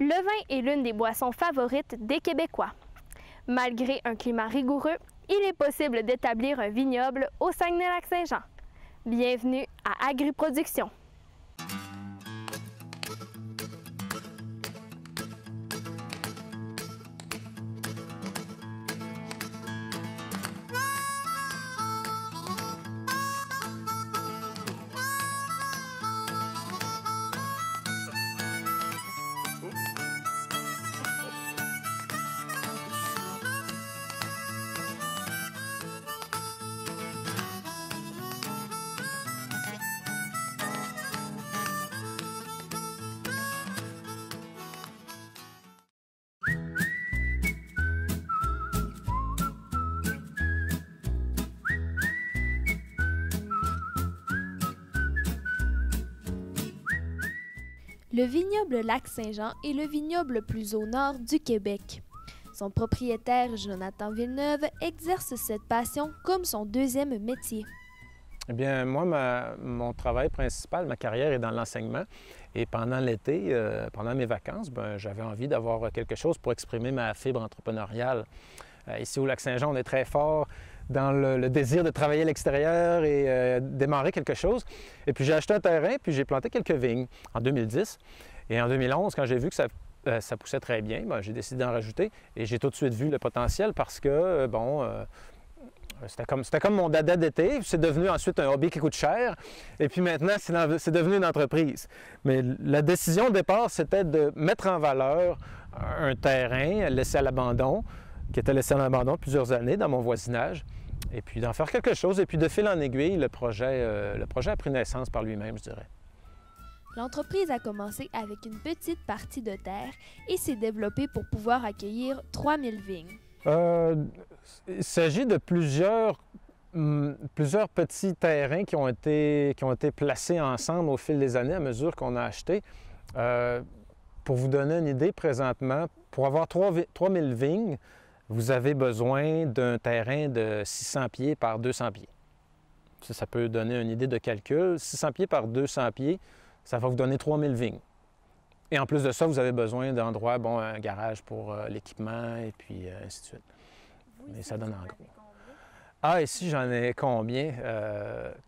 Le vin est l'une des boissons favorites des Québécois. Malgré un climat rigoureux, il est possible d'établir un vignoble au Saguenay-Lac-Saint-Jean. Bienvenue à Agriproduction. Le vignoble Lac-Saint-Jean est le vignoble le plus au nord du Québec. Son propriétaire, Jonathan Villeneuve, exerce cette passion comme son deuxième métier. Eh bien, moi, mon travail principal, ma carrière est dans l'enseignement. Et pendant l'été, pendant mes vacances, j'avais envie d'avoir quelque chose pour exprimer ma fibre entrepreneuriale. Ici au Lac-Saint-Jean, on est très fort dans le désir de travailler à l'extérieur et démarrer quelque chose. Et puis j'ai acheté un terrain, puis j'ai planté quelques vignes en 2010. Et en 2011, quand j'ai vu que ça poussait très bien, j'ai décidé d'en rajouter. Et j'ai tout de suite vu le potentiel parce que, c'était comme mon dada d'été. C'est devenu ensuite un hobby qui coûte cher. Et puis maintenant, c'est devenu une entreprise. Mais la décision au départ, c'était de mettre en valeur un terrain laissé à l'abandon, qui était laissé à l'abandon plusieurs années dans mon voisinage, et puis d'en faire quelque chose. Et puis de fil en aiguille, le projet a pris naissance par lui-même, je dirais. L'entreprise a commencé avec une petite partie de terre et s'est développée pour pouvoir accueillir 3000 vignes. Il s'agit de plusieurs petits terrains qui ont été placés ensemble au fil des années à mesure qu'on a acheté. Pour vous donner une idée, présentement, pour avoir 3000 vignes, vous avez besoin d'un terrain de 600 pieds par 200 pieds. Ça peut donner une idée de calcul. 600 pieds par 200 pieds, ça va vous donner 3000 vignes. Et en plus de ça, vous avez besoin d'endroits, un garage pour l'équipement et puis ainsi de suite. Mais ça donne en gros. Ah, ici, j'en ai combien?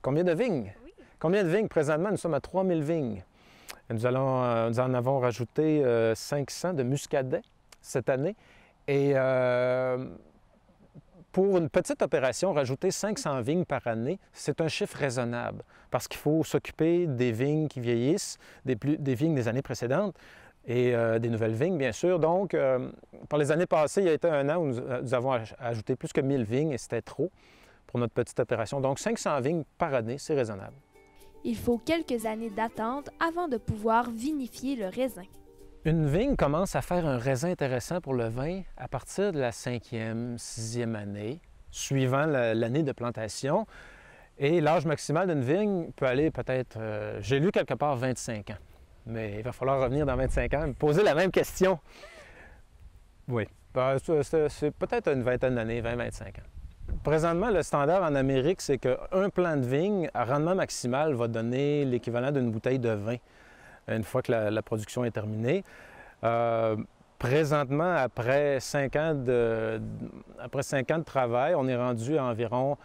Combien de vignes? Oui. Combien de vignes? Présentement, nous sommes à 3000 vignes. Nous en avons rajouté 500 de muscadet cette année. Et pour une petite opération, rajouter 500 vignes par année, c'est un chiffre raisonnable parce qu'il faut s'occuper des vignes qui vieillissent, des vignes des années précédentes et des nouvelles vignes, bien sûr. Donc, par les années passées, il y a été un an où nous avons ajouté plus que 1000 vignes et c'était trop pour notre petite opération. Donc, 500 vignes par année, c'est raisonnable. Il faut quelques années d'attente avant de pouvoir vinifier le raisin. Une vigne commence à faire un raisin intéressant pour le vin à partir de la 5e, 6e année, suivant l'année de plantation. Et l'âge maximal d'une vigne peut aller peut-être, j'ai lu quelque part 25 ans. Mais il va falloir revenir dans 25 ans et me poser la même question. Oui, c'est peut-être une vingtaine d'années, 20-25 ans. Présentement, le standard en Amérique, c'est qu'un plant de vigne à rendement maximal va donner l'équivalent d'une bouteille de vin une fois que la production est terminée. Présentement, après 5 ans de travail, on est rendu à environ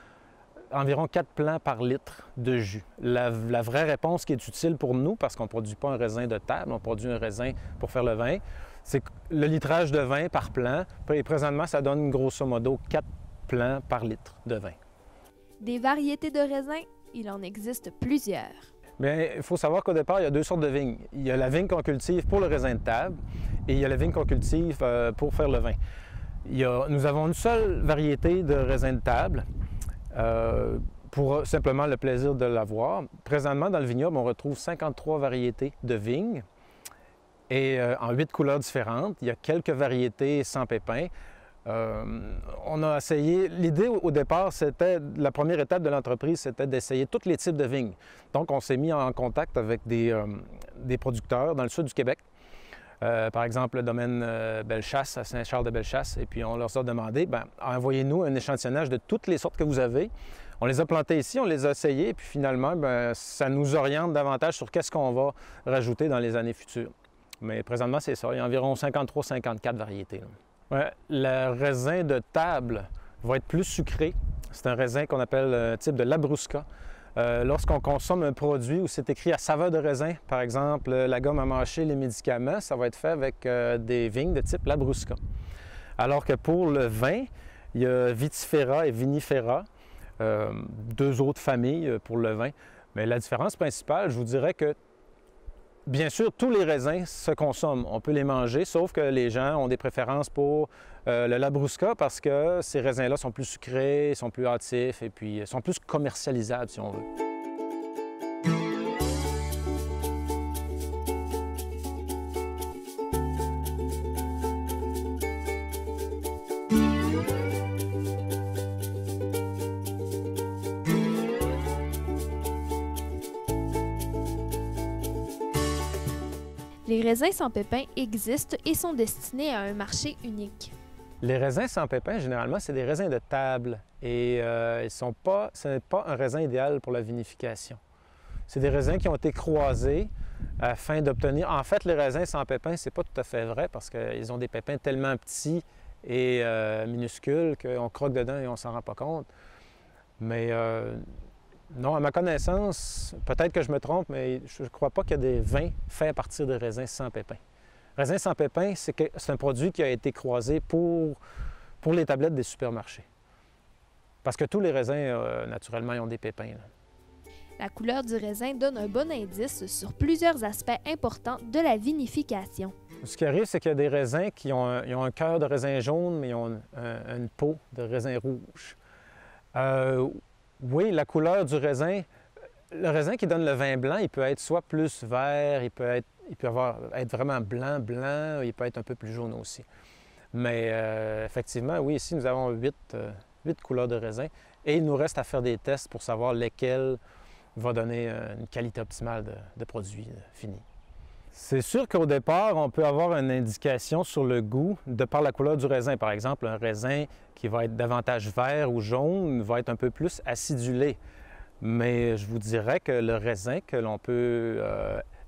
4 plants par litre de jus. La vraie réponse qui est utile pour nous, parce qu'on ne produit pas un raisin de table, on produit un raisin pour faire le vin, c'est le litrage de vin par plant. Et présentement, ça donne grosso modo 4 plants par litre de vin. Des variétés de raisins, il en existe plusieurs. Bien, il faut savoir qu'au départ, il y a deux sortes de vignes. Il y a la vigne qu'on cultive pour le raisin de table et il y a la vigne qu'on cultive pour faire le vin. Nous avons une seule variété de raisin de table pour simplement le plaisir de l'avoir. Présentement, dans le vignoble, on retrouve 53 variétés de vignes et en 8 couleurs différentes. Il y a quelques variétés sans pépins. On a essayé, l'idée au départ, c'était, la première étape de l'entreprise, c'était d'essayer tous les types de vignes. Donc, on s'est mis en contact avec des producteurs dans le sud du Québec. Par exemple, le domaine Bellechasse, à Saint-Charles-de-Bellechasse. Et puis, on leur a demandé, envoyez-nous un échantillonnage de toutes les sortes que vous avez. On les a plantées ici, on les a essayées, et puis finalement, ça nous oriente davantage sur qu'est-ce qu'on va rajouter dans les années futures. Mais présentement, c'est ça. Il y a environ 53-54 variétés. Ouais, le raisin de table va être plus sucré. C'est un raisin qu'on appelle un type de Labrusca. Lorsqu'on consomme un produit où c'est écrit à saveur de raisin, par exemple la gomme à mâcher, les médicaments, ça va être fait avec des vignes de type Labrusca. Alors que pour le vin, il y a Vitifera et Vinifera, deux autres familles pour le vin. Mais la différence principale, je vous dirais que, bien sûr, tous les raisins se consomment. On peut les manger, sauf que les gens ont des préférences pour le Labrusca parce que ces raisins-là sont plus sucrés, sont plus hâtifs et puis sont plus commercialisables, si on veut. Les raisins sans pépins existent et sont destinés à un marché unique. Les raisins sans pépins, généralement, c'est des raisins de table et ce n'est pas un raisin idéal pour la vinification. C'est des raisins qui ont été croisés afin d'obtenir... En fait, les raisins sans pépins, c'est pas tout à fait vrai parce qu'ils ont des pépins tellement petits et minuscules qu'on croque dedans et on s'en rend pas compte. Mais non, à ma connaissance, peut-être que je me trompe, mais je ne crois pas qu'il y a des vins faits à partir de raisins sans pépins. Raisin sans pépins, c'est un produit qui a été croisé pour les tablettes des supermarchés. Parce que tous les raisins, naturellement, ils ont des pépins. Là. La couleur du raisin donne un bon indice sur plusieurs aspects importants de la vinification. Ce qui arrive, c'est qu'il y a des raisins qui ont un cœur de raisin jaune, mais ils ont une peau de raisin rouge. Oui, la couleur du raisin, le raisin qui donne le vin blanc, il peut être soit plus vert, il peut être vraiment blanc, il peut être un peu plus jaune aussi. Mais effectivement, oui, ici, nous avons 8 couleurs de raisin et il nous reste à faire des tests pour savoir lesquels va donner une qualité optimale de produit fini. C'est sûr qu'au départ, on peut avoir une indication sur le goût de par la couleur du raisin. Par exemple, un raisin qui va être davantage vert ou jaune va être un peu plus acidulé. Mais je vous dirais que le raisin que l'on peut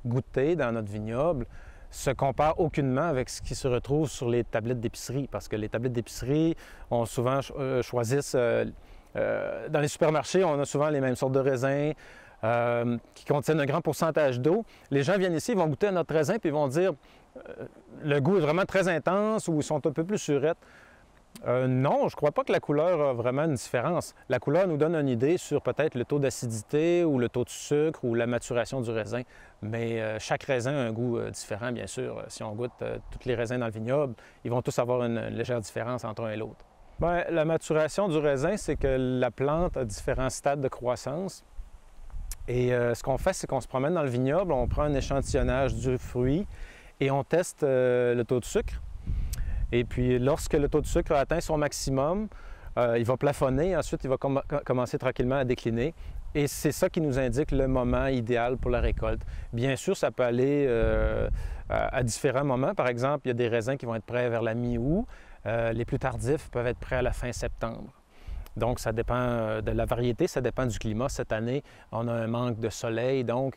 goûter dans notre vignoble se compare aucunement avec ce qui se retrouve sur les tablettes d'épicerie. Parce que les tablettes d'épicerie, on souvent choisissent... dans les supermarchés, on a souvent les mêmes sortes de raisins. Qui contiennent un grand pourcentage d'eau. Les gens viennent ici, ils vont goûter à notre raisin puis ils vont dire le goût est vraiment très intense ou ils sont un peu plus surettes. Non, je ne crois pas que la couleur a vraiment une différence. La couleur nous donne une idée sur peut-être le taux d'acidité ou le taux de sucre ou la maturation du raisin. Mais chaque raisin a un goût différent, bien sûr. Si on goûte tous les raisins dans le vignoble, ils vont tous avoir une légère différence entre un et l'autre. Bien, la maturation du raisin, c'est que la plante a différents stades de croissance. Et ce qu'on fait, c'est qu'on se promène dans le vignoble, on prend un échantillonnage du fruit et on teste le taux de sucre. Et puis, lorsque le taux de sucre a atteint son maximum, il va plafonner, ensuite il va commencer tranquillement à décliner. Et c'est ça qui nous indique le moment idéal pour la récolte. Bien sûr, ça peut aller à différents moments. Par exemple, il y a des raisins qui vont être prêts vers la mi-août. Les plus tardifs peuvent être prêts à la fin septembre. Donc, ça dépend de la variété, ça dépend du climat. Cette année, on a un manque de soleil, donc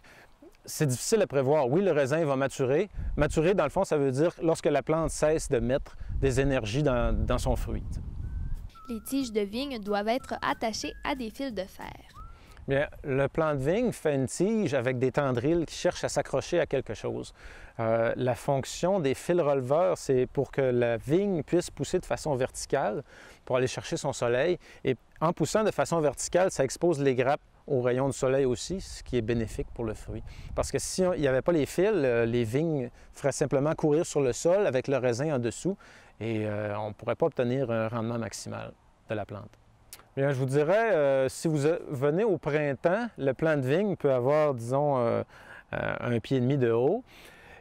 c'est difficile à prévoir. Oui, le raisin va maturer. Maturer, dans le fond, ça veut dire lorsque la plante cesse de mettre des énergies dans son fruit. Les tiges de vigne doivent être attachées à des fils de fer. Bien, le plant de vigne fait une tige avec des tendrils qui cherchent à s'accrocher à quelque chose. La fonction des fils releveurs, c'est pour que la vigne puisse pousser de façon verticale pour aller chercher son soleil. Et en poussant de façon verticale, ça expose les grappes aux rayons du soleil aussi, ce qui est bénéfique pour le fruit. Parce que s'il n'y avait pas les fils, les vignes feraient simplement courir sur le sol avec le raisin en dessous et on ne pourrait pas obtenir un rendement maximal de la plante. Bien, je vous dirais, si vous venez au printemps, le plant de vigne peut avoir, disons, 1,5 pied de haut.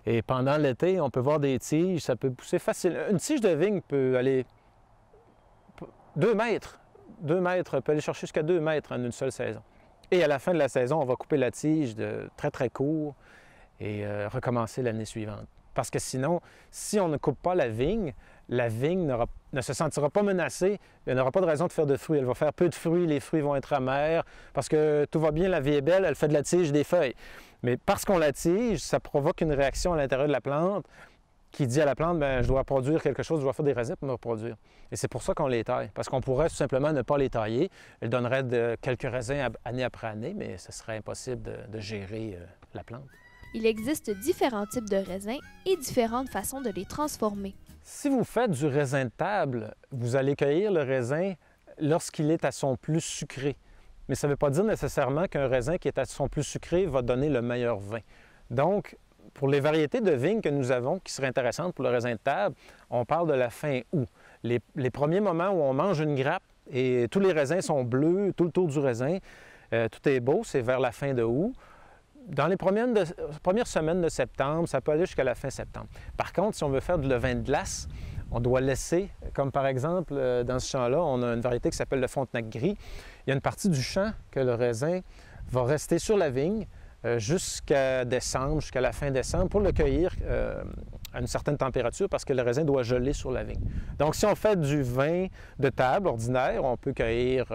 Et pendant l'été, on peut voir des tiges, ça peut pousser facilement. Une tige de vigne peut aller 2 mètres. 2 mètres, peut aller chercher jusqu'à 2 mètres en une seule saison. Et à la fin de la saison, on va couper la tige de très, très court et recommencer l'année suivante. Parce que sinon, si on ne coupe pas la vigne ne se sentira pas menacée, elle n'aura pas de raison de faire de fruits. Elle va faire peu de fruits, les fruits vont être amers, parce que tout va bien, la vie est belle, elle fait de la tige, des feuilles. Mais parce qu'on la tige, ça provoque une réaction à l'intérieur de la plante qui dit à la plante, bien, je dois produire quelque chose, je dois faire des raisins pour me reproduire. Et c'est pour ça qu'on les taille, parce qu'on pourrait tout simplement ne pas les tailler. Elles donneraient quelques raisins année après année, mais ce serait impossible de gérer la plante. Il existe différents types de raisins et différentes façons de les transformer. Si vous faites du raisin de table, vous allez cueillir le raisin lorsqu'il est à son plus sucré. Mais ça ne veut pas dire nécessairement qu'un raisin qui est à son plus sucré va donner le meilleur vin. Donc, pour les variétés de vignes que nous avons qui seraient intéressantes pour le raisin de table, on parle de la fin août. Les premiers moments où on mange une grappe et tous les raisins sont bleus, tout le tour du raisin, tout est beau, c'est vers la fin de août. Dans les premières semaines de septembre, ça peut aller jusqu'à la fin septembre. Par contre, si on veut faire du levain de glace, on doit laisser, comme par exemple dans ce champ-là, on a une variété qui s'appelle le Frontenac gris. Il y a une partie du champ que le raisin va rester sur la vigne jusqu'à décembre, jusqu'à la fin décembre, pour le cueillir à une certaine température parce que le raisin doit geler sur la vigne. Donc, si on fait du vin de table ordinaire, on peut cueillir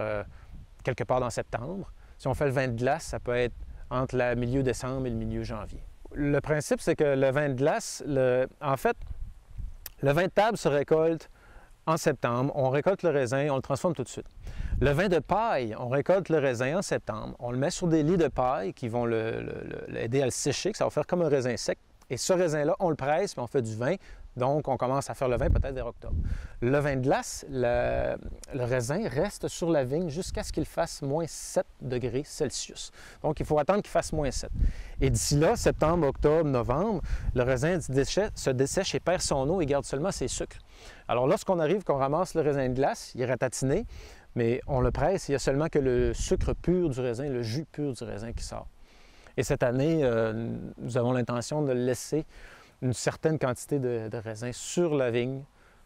quelque part dans septembre. Si on fait le vin de glace, ça peut être entre le milieu décembre et le milieu janvier. Le principe, c'est que le vin de glace, en fait, le vin de table se récolte en septembre, on récolte le raisin, on le transforme tout de suite. Le vin de paille, on récolte le raisin en septembre, on le met sur des lits de paille qui vont l'aider à le sécher, que ça va faire comme un raisin sec. Et ce raisin-là, on le presse, puis on fait du vin. Donc, on commence à faire le vin peut-être vers octobre. Le vin de glace, le raisin reste sur la vigne jusqu'à ce qu'il fasse moins 7 degrés Celsius. Donc, il faut attendre qu'il fasse moins 7. Et d'ici là, septembre, octobre, novembre, le raisin se dessèche et perd son eau et garde seulement ses sucres. Alors, lorsqu'on arrive, qu'on ramasse le raisin de glace, il est ratatiné, mais on le presse, il n'y a seulement que le sucre pur du raisin, le jus pur du raisin qui sort. Et cette année, nous avons l'intention de laisser une certaine quantité de raisin sur la vigne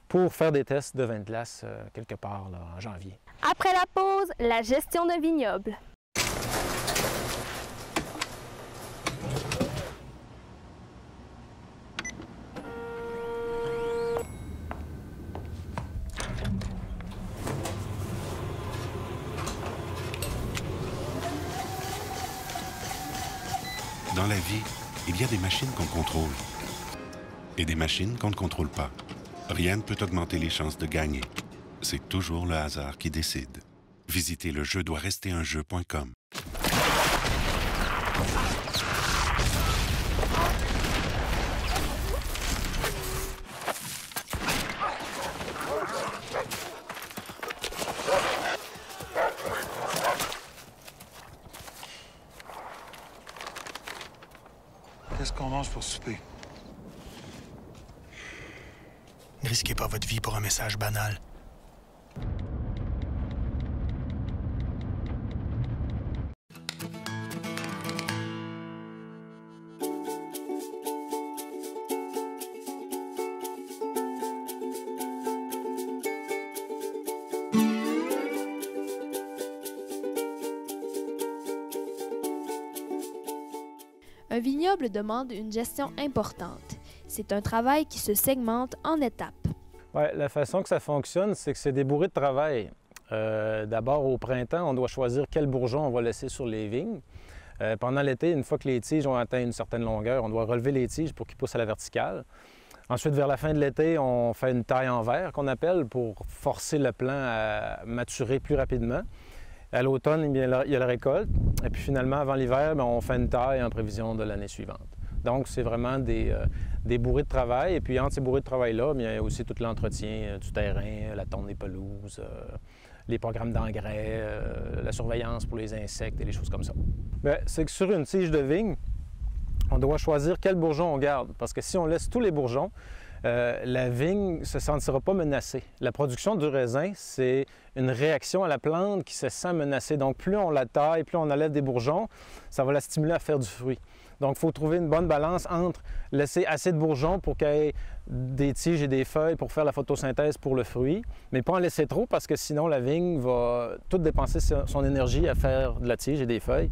pour faire des tests de vin de glace quelque part là, en janvier. Après la pause, la gestion d'un vignoble. Dans la vie, il y a des machines qu'on contrôle et des machines qu'on ne contrôle pas. Rien ne peut augmenter les chances de gagner. C'est toujours le hasard qui décide. Visitez le jeu-doit-rester-un-jeu.com. Qu'est-ce qu'on mange pour souper? Ne risquez pas votre vie pour un message banal. Un vignoble demande une gestion importante. C'est un travail qui se segmente en étapes. Ouais, la façon que ça fonctionne, c'est que c'est des bourrées de travail. D'abord, au printemps, on doit choisir quel bourgeon on va laisser sur les vignes. Pendant l'été, une fois que les tiges ont atteint une certaine longueur, on doit relever les tiges pour qu'ils poussent à la verticale. Ensuite, vers la fin de l'été, on fait une taille en verre qu'on appelle pour forcer le plant à maturer plus rapidement. À l'automne, il y a la récolte. Et puis finalement, avant l'hiver, on fait une taille en prévision de l'année suivante. Donc, c'est vraiment des bourrées de travail. Et puis, entre ces bourrées de travail-là, il y a aussi tout l'entretien du terrain, la tonte des pelouses, les programmes d'engrais, la surveillance pour les insectes et les choses comme ça. C'est que sur une tige de vigne, on doit choisir quel bourgeon on garde. Parce que si on laisse tous les bourgeons, la vigne ne se sentira pas menacée. La production du raisin, c'est une réaction à la plante qui se sent menacée. Donc, plus on la taille, plus on enlève des bourgeons, ça va la stimuler à faire du fruit. Donc, il faut trouver une bonne balance entre laisser assez de bourgeons pour qu'il y ait des tiges et des feuilles pour faire la photosynthèse pour le fruit, mais pas en laisser trop parce que sinon la vigne va tout dépenser son énergie à faire de la tige et des feuilles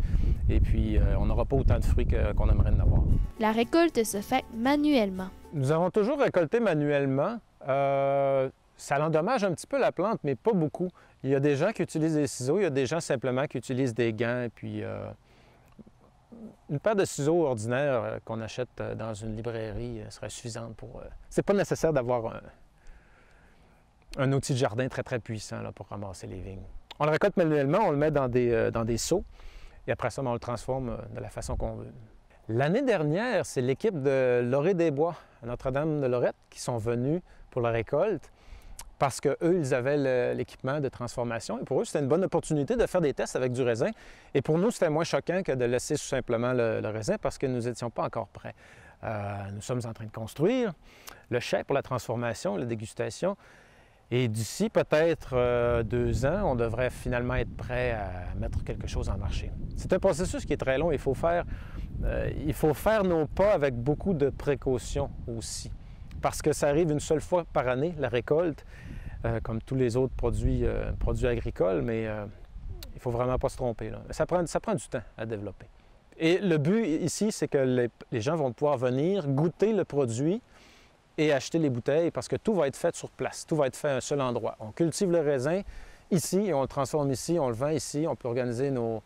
et puis on n'aura pas autant de fruits qu'on aimerait en avoir. La récolte se fait manuellement. Nous avons toujours récolté manuellement. Ça endommage un petit peu la plante, mais pas beaucoup. Il y a des gens qui utilisent des ciseaux, il y a des gens simplement qui utilisent des gants et puis une paire de ciseaux ordinaires qu'on achète dans une librairie serait suffisante pour... C'est pas nécessaire d'avoir un outil de jardin très, très puissant là, pour ramasser les vignes. On le récolte manuellement, on le met dans des seaux, et après ça, on le transforme de la façon qu'on veut. L'année dernière, c'est l'équipe de Lorée-des-Bois, à Notre-Dame-de-Lorette, qui sont venus pour la récolte, parce qu'eux, ils avaient l'équipement de transformation. Et pour eux, c'était une bonne opportunité de faire des tests avec du raisin. Et pour nous, c'était moins choquant que de laisser tout simplement le raisin parce que nous n'étions pas encore prêts. Nous sommes en train de construire le chai pour la transformation, la dégustation. Et d'ici peut-être 2 ans, on devrait finalement être prêt à mettre quelque chose en marché. C'est un processus qui est très long. Il faut faire nos pas avec beaucoup de précautions aussi. Parce que ça arrive une seule fois par année, la récolte, comme tous les autres produits agricoles, mais il ne faut vraiment pas se tromper, là. Ça prend du temps à développer. Et le but ici, c'est que les gens vont pouvoir venir goûter le produit et acheter les bouteilles parce que tout va être fait sur place, tout va être fait à un seul endroit. On cultive le raisin ici et on le transforme ici, on le vend ici, on peut organiser nos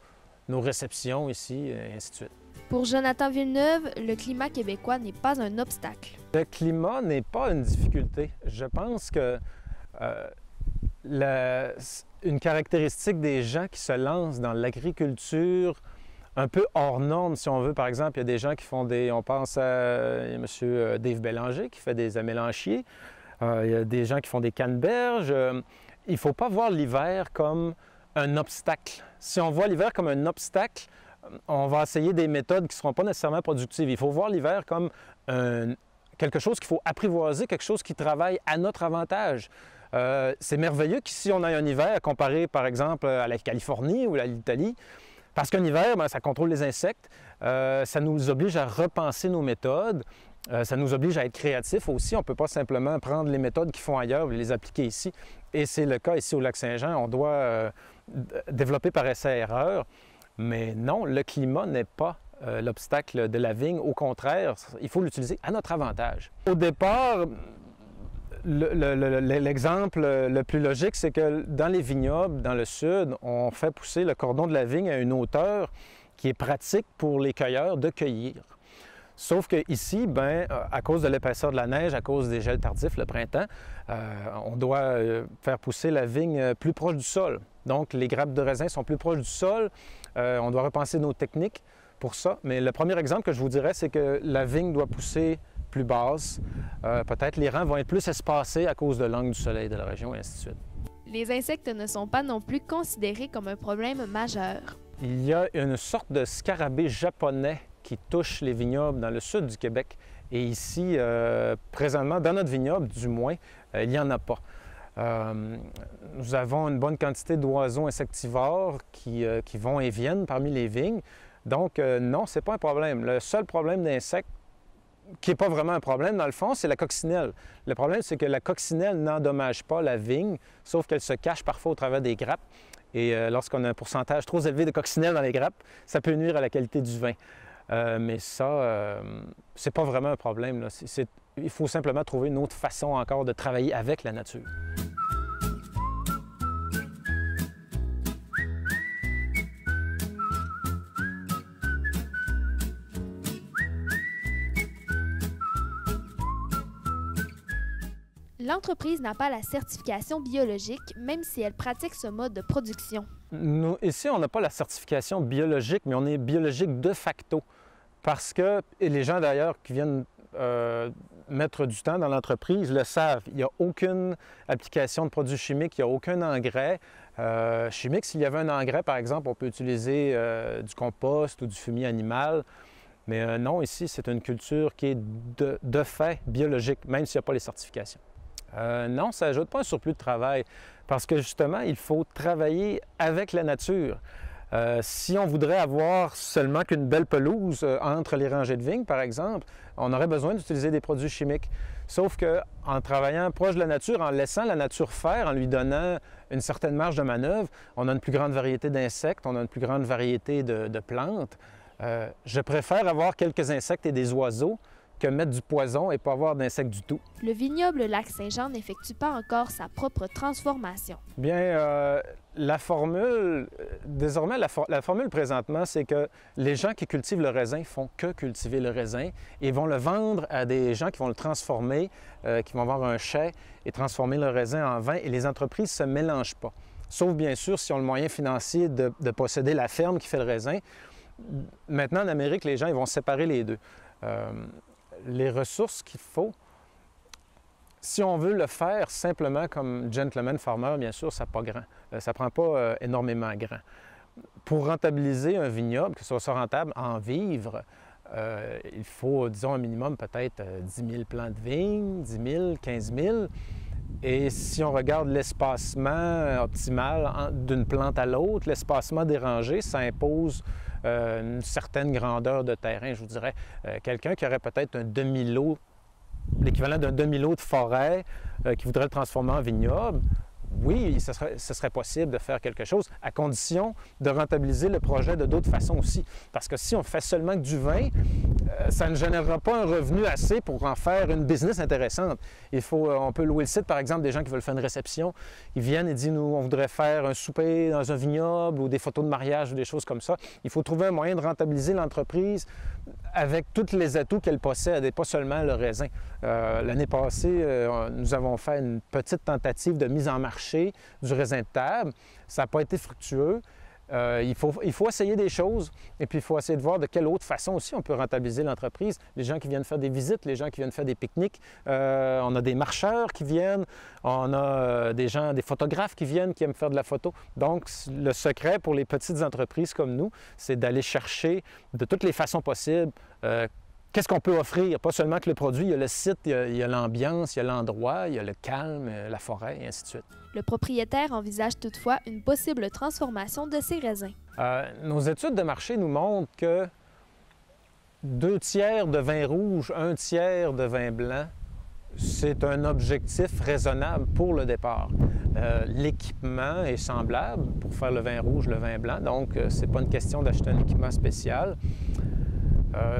réceptions ici, et ainsi de suite. Pour Jonathan Villeneuve, le climat québécois n'est pas un obstacle. Le climat n'est pas une difficulté. Je pense que une caractéristique des gens qui se lancent dans l'agriculture un peu hors norme, si on veut, par exemple, il y a des gens qui font on pense à M. Dave Bélanger qui fait des amélanchiers, il y a des gens qui font des canneberges. Il ne faut pas voir l'hiver comme un obstacle. Si on voit l'hiver comme un obstacle, on va essayer des méthodes qui ne seront pas nécessairement productives. Il faut voir l'hiver comme quelque chose qu'il faut apprivoiser, quelque chose qui travaille à notre avantage. C'est merveilleux qu'ici, on ait un hiver comparé, par exemple, à la Californie ou à l'Italie, parce qu'un hiver, ça contrôle les insectes, ça nous oblige à repenser nos méthodes, ça nous oblige à être créatifs aussi. On ne peut pas simplement prendre les méthodes qu'ils font ailleurs et les appliquer ici. Et c'est le cas ici au Lac-Saint-Jean. On doit développer par essai-erreur. Mais non, le climat n'est pas l'obstacle de la vigne. Au contraire, il faut l'utiliser à notre avantage. Au départ, l'exemple le plus logique, c'est que dans les vignobles, dans le sud, on fait pousser le cordon de la vigne à une hauteur qui est pratique pour les cueilleurs de cueillir. Sauf qu'ici, à cause de l'épaisseur de la neige, à cause des gels tardifs le printemps, on doit faire pousser la vigne plus proche du sol. Donc, les grappes de raisin sont plus proches du sol. On doit repenser nos techniques pour ça. Mais le premier exemple que je vous dirais, c'est que la vigne doit pousser plus basse. Peut-être les rangs vont être plus espacés à cause de l'angle du soleil de la région, et ainsi de suite. Les insectes ne sont pas non plus considérés comme un problème majeur. Il y a une sorte de scarabée japonais qui touche les vignobles dans le sud du Québec. Et ici, présentement, dans notre vignoble, du moins, il n'y en a pas. Nous avons une bonne quantité d'oiseaux insectivores qui vont et viennent parmi les vignes. Donc, non, ce n'est pas un problème. Le seul problème d'insectes, qui n'est pas vraiment un problème, dans le fond, c'est la coccinelle. Le problème, c'est que la coccinelle n'endommage pas la vigne, sauf qu'elle se cache parfois au travers des grappes. Et lorsqu'on a un pourcentage trop élevé de coccinelle dans les grappes, ça peut nuire à la qualité du vin. Mais ça, c'est pas vraiment un problème, là. Il faut simplement trouver une autre façon encore de travailler avec la nature. L'entreprise n'a pas la certification biologique, même si elle pratique ce mode de production. Nous, ici, on n'a pas la certification biologique, mais on est biologique de facto. Parce que, et les gens d'ailleurs qui viennent mettre du temps dans l'entreprise le savent, il n'y a aucune application de produits chimiques, il n'y a aucun engrais chimique. S'il y avait un engrais, par exemple, on peut utiliser du compost ou du fumier animal. Mais non, ici, c'est une culture qui est de fait biologique, même s'il n'y a pas les certifications. Non, ça n'ajoute pas un surplus de travail parce que justement, il faut travailler avec la nature. Si on voudrait avoir seulement qu'une belle pelouse entre les rangées de vignes, par exemple, on aurait besoin d'utiliser des produits chimiques. Sauf qu'en travaillant proche de la nature, en laissant la nature faire, en lui donnant une certaine marge de manœuvre, on a une plus grande variété d'insectes, on a une plus grande variété de plantes. Je préfère avoir quelques insectes et des oiseaux que mettre du poison et pas avoir d'insectes du tout. Le vignoble Lac-Saint-Jean n'effectue pas encore sa propre transformation. Bien, la formule, désormais, la formule présentement, c'est que les gens qui cultivent le raisin font que cultiver le raisin et vont le vendre à des gens qui vont le transformer, qui vont avoir un chai et transformer le raisin en vin, et les entreprises ne se mélangent pas. Sauf bien sûr s'ils ont le moyen financier de posséder la ferme qui fait le raisin. Maintenant, en Amérique, les gens ils vont séparer les deux. Les ressources qu'il faut, si on veut le faire simplement comme gentleman farmer, bien sûr, ça ne prend pas énormément grand. Pour rentabiliser un vignoble, que ce soit rentable, en vivre, il faut, disons, un minimum peut-être 10 000 plants de vignes, 10 000, 15 000. Et si on regarde l'espacement optimal d'une plante à l'autre, l'espacement dérangé, ça impose une certaine grandeur de terrain. Je vous dirais, quelqu'un qui aurait peut-être un demi-lot, l'équivalent d'un demi-lot de forêt, qui voudrait le transformer en vignoble, oui, ce serait possible de faire quelque chose, à condition de rentabiliser le projet de d'autres façons aussi. Parce que si on fait seulement que du vin, ça ne générera pas un revenu assez pour en faire une business intéressante. On peut louer le site, par exemple, des gens qui veulent faire une réception. Ils viennent et disent, nous, on voudrait faire un souper dans un vignoble ou des photos de mariage ou des choses comme ça. Il faut trouver un moyen de rentabiliser l'entreprise avec tous les atouts qu'elle possède et pas seulement le raisin. L'année passée, nous avons fait une petite tentative de mise en marché du raisin de table. Ça n'a pas été fructueux. Il faut essayer des choses et puis il faut essayer de voir de quelle autre façon aussi on peut rentabiliser l'entreprise. Les gens qui viennent faire des visites, les gens qui viennent faire des pique-niques, on a des marcheurs qui viennent, on a des photographes qui viennent, qui aiment faire de la photo. Donc, le secret pour les petites entreprises comme nous, c'est d'aller chercher de toutes les façons possibles qu'est-ce qu'on peut offrir? Pas seulement que le produit, il y a le site, il y a l'ambiance, il y a l'endroit, il y a le calme, la forêt, et ainsi de suite. Le propriétaire envisage toutefois une possible transformation de ses raisins. Nos études de marché nous montrent que 2 tiers de vin rouge, 1 tiers de vin blanc, c'est un objectif raisonnable pour le départ. L'équipement est semblable pour faire le vin rouge, le vin blanc, donc c'est pas une question d'acheter un équipement spécial.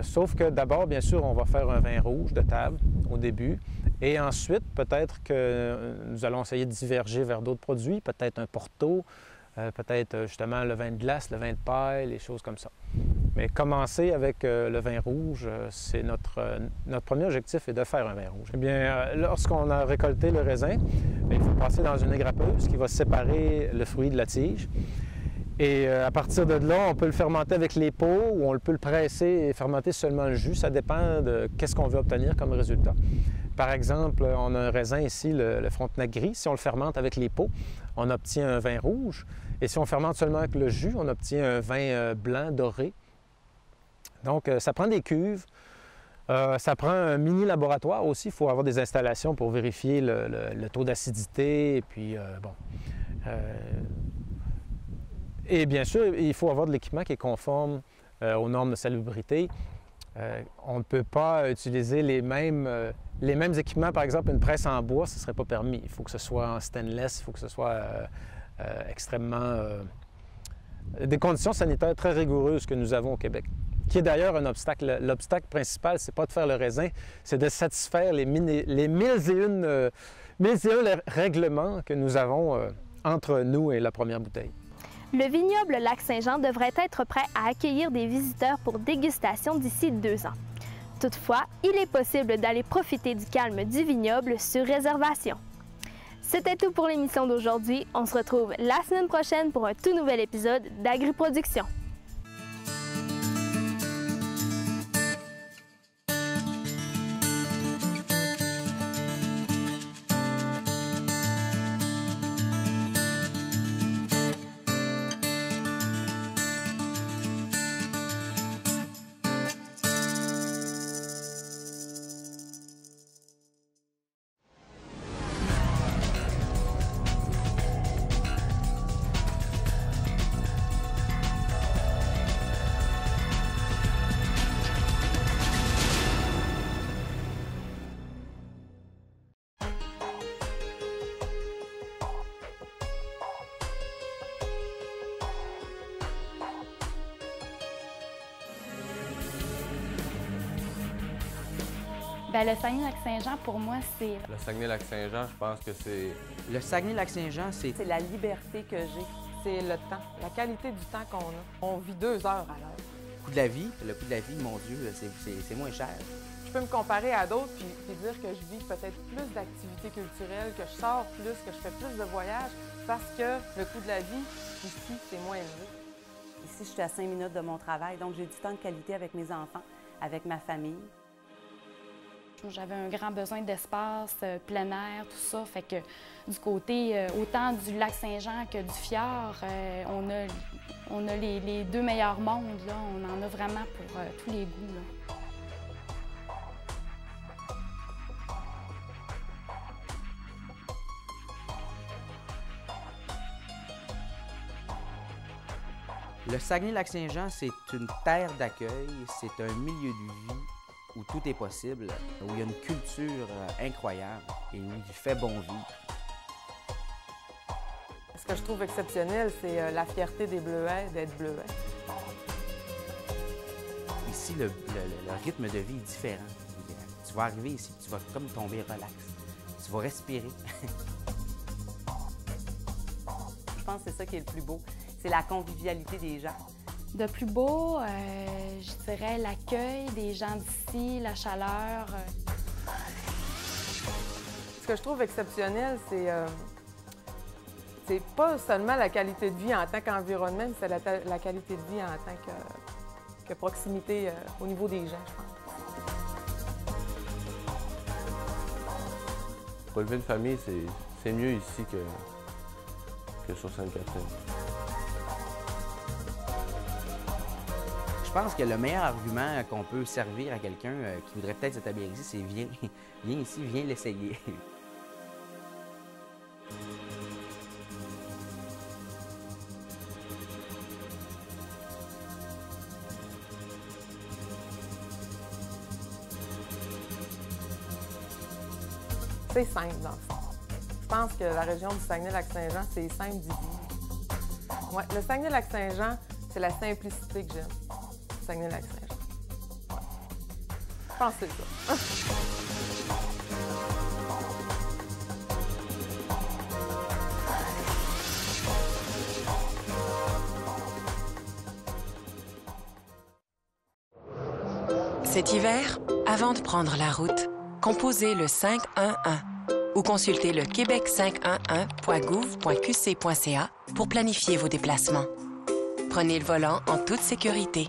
Sauf que d'abord, bien sûr, on va faire un vin rouge de table au début. Et ensuite, peut-être que nous allons essayer de diverger vers d'autres produits, peut-être un Porto, peut-être justement le vin de glace, le vin de paille, les choses comme ça. Mais commencer avec le vin rouge, c'est notre premier objectif est de faire un vin rouge. Eh bien, lorsqu'on a récolté le raisin, il faut passer dans une égrappeuse qui va séparer le fruit de la tige. Et à partir de là, on peut le fermenter avec les peaux ou on peut le presser et fermenter seulement le jus. Ça dépend de qu'est-ce qu'on veut obtenir comme résultat. Par exemple, on a un raisin ici, le Frontenac gris. Si on le fermente avec les peaux, on obtient un vin rouge. Et si on fermente seulement avec le jus, on obtient un vin blanc doré. Donc, ça prend des cuves. Ça prend un mini laboratoire aussi. Il faut avoir des installations pour vérifier le taux d'acidité. Et puis, et bien sûr, il faut avoir de l'équipement qui est conforme aux normes de salubrité. On ne peut pas utiliser les mêmes équipements. Par exemple, une presse en bois, ce ne serait pas permis. Il faut que ce soit en stainless, il faut que ce soit extrêmement... des conditions sanitaires très rigoureuses que nous avons au Québec, qui est d'ailleurs un obstacle. L'obstacle principal, c'est pas de faire le raisin, c'est de satisfaire les 1001 règlements que nous avons entre nous et la première bouteille. Le vignoble Lac-Saint-Jean devrait être prêt à accueillir des visiteurs pour dégustation d'ici 2 ans. Toutefois, il est possible d'aller profiter du calme du vignoble sur réservation. C'était tout pour l'émission d'aujourd'hui. On se retrouve la semaine prochaine pour un tout nouvel épisode d'Agriproduction. Bien, le Saguenay-Lac-Saint-Jean, pour moi, c'est... Le Saguenay-Lac-Saint-Jean, je pense que c'est... Le Saguenay-Lac-Saint-Jean, c'est la liberté que j'ai. C'est le temps, la qualité du temps qu'on a. On vit 2 heures à l'heure. le coût de la vie. Le coût de la vie, mon Dieu, c'est moins cher. Je peux me comparer à d'autres puis dire que je vis peut-être plus d'activités culturelles, que je sors plus, que je fais plus de voyages, parce que le coût de la vie, ici, c'est moins élevé. Ici, je suis à 5 minutes de mon travail, donc j'ai du temps de qualité avec mes enfants, avec ma famille. J'avais un grand besoin d'espace, plein air, tout ça. Fait que du côté autant du Lac-Saint-Jean que du fjord, on a les 2 meilleurs mondes. Là. On en a vraiment pour tous les goûts. Là. Le Saguenay-Lac-Saint-Jean, c'est une terre d'accueil, c'est un milieu de vie où tout est possible, où il y a une culture incroyable et où il fait bon vivre. Ce que je trouve exceptionnel, c'est la fierté des Bleuets d'être Bleuets. Ici, le rythme de vie est différent. Tu vas arriver ici, tu vas comme tomber relax. Tu vas respirer. Je pense que c'est ça qui est le plus beau. C'est la convivialité des gens. De plus beau, je dirais l'accueil des gens d'ici, la chaleur. Ce que je trouve exceptionnel, c'est pas seulement la qualité de vie en tant qu'environnement, mais c'est la qualité de vie en tant que proximité au niveau des gens, je pense. Pour élever une famille, c'est mieux ici que sur Sainte-Catherine. Je pense que le meilleur argument qu'on peut servir à quelqu'un qui voudrait peut-être s'établir ici, c'est viens ici, viens l'essayer. C'est simple, dans le fond. Je pense que la région du Saguenay-Lac-Saint-Jean, c'est simple d'y vivre. Ouais, le Saguenay-Lac-Saint-Jean, c'est la simplicité que j'aime. Saguenay-Lac-Saint-Jean. Ouais. Je pense que c'est ça. Cet hiver, avant de prendre la route, composez le 511 ou consultez le québec511.gouv.qc.ca pour planifier vos déplacements. Prenez le volant en toute sécurité.